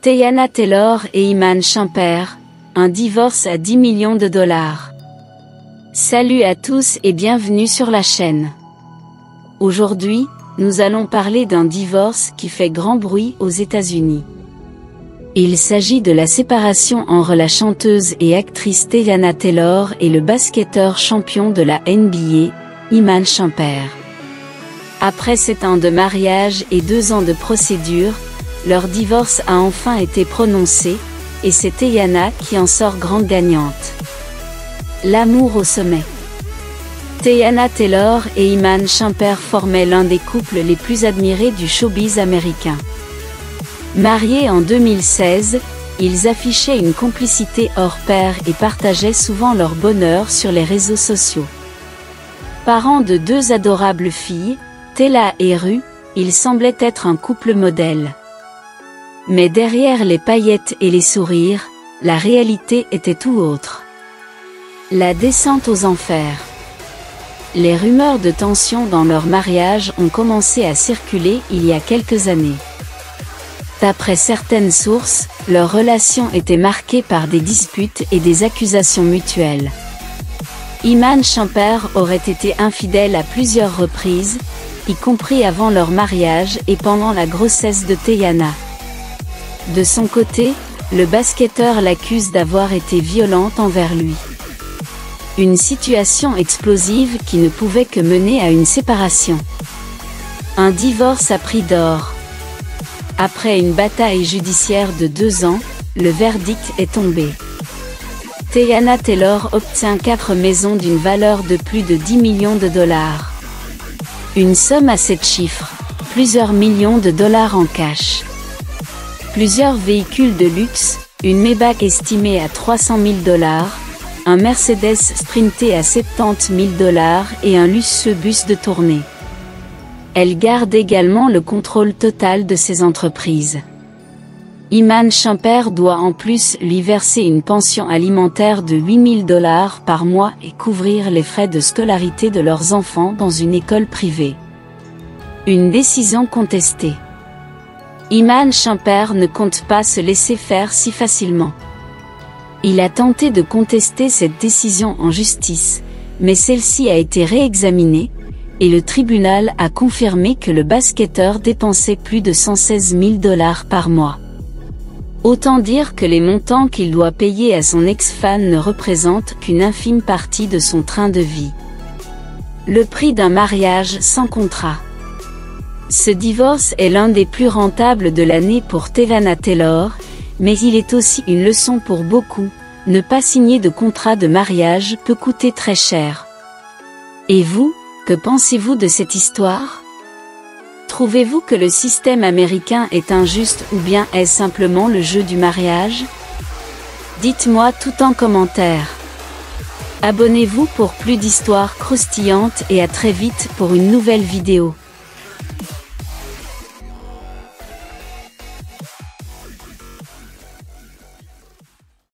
Teyana Taylor et Iman Shumpert, un divorce à 10 millions de dollars. Salut à tous et bienvenue sur la chaîne. Aujourd'hui, nous allons parler d'un divorce qui fait grand bruit aux États-Unis. Il s'agit de la séparation entre la chanteuse et actrice Teyana Taylor et le basketteur champion de la NBA, Iman Shumpert. Après 7 ans de mariage et 2 ans de procédure, leur divorce a enfin été prononcé, et c'est Teyana qui en sort grande gagnante. L'amour au sommet. Teyana Taylor et Iman Shumpert formaient l'un des couples les plus admirés du showbiz américain. Mariés en 2016, ils affichaient une complicité hors pair et partageaient souvent leur bonheur sur les réseaux sociaux. Parents de 2 adorables filles, Teyla et Ru, ils semblaient être un couple modèle. Mais derrière les paillettes et les sourires, la réalité était tout autre. La descente aux enfers. Les rumeurs de tension dans leur mariage ont commencé à circuler il y a quelques années. D'après certaines sources, leur relation était marquée par des disputes et des accusations mutuelles. Iman Shumpert aurait été infidèle à plusieurs reprises, y compris avant leur mariage et pendant la grossesse de Teyana. De son côté, le basketteur l'accuse d'avoir été violente envers lui. Une situation explosive qui ne pouvait que mener à une séparation. Un divorce à prix d'or. Après une bataille judiciaire de 2 ans, le verdict est tombé. Teyana Taylor obtient 4 maisons d'une valeur de plus de 10 millions de dollars. Une somme à 7 chiffres, plusieurs millions de dollars en cash. Plusieurs véhicules de luxe, une Maybach estimée à 300 000 $, un Mercedes Sprinter à 70 000 $ et un luxueux bus de tournée. Elle garde également le contrôle total de ses entreprises. Iman Shumpert doit en plus lui verser une pension alimentaire de 8 000 $ par mois et couvrir les frais de scolarité de leurs enfants dans une école privée. Une décision contestée. Iman Shumpert ne compte pas se laisser faire si facilement. Il a tenté de contester cette décision en justice, mais celle-ci a été réexaminée, et le tribunal a confirmé que le basketteur dépensait plus de 116 000 $ par mois. Autant dire que les montants qu'il doit payer à son ex-fan ne représentent qu'une infime partie de son train de vie. Le prix d'un mariage sans contrat. Ce divorce est l'un des plus rentables de l'année pour Teyana Taylor, mais il est aussi une leçon pour beaucoup, ne pas signer de contrat de mariage peut coûter très cher. Et vous, que pensez-vous de cette histoire ? Trouvez-vous que le système américain est injuste ou bien est-ce simplement le jeu du mariage ? Dites-moi tout en commentaire. Abonnez-vous pour plus d'histoires croustillantes et à très vite pour une nouvelle vidéo.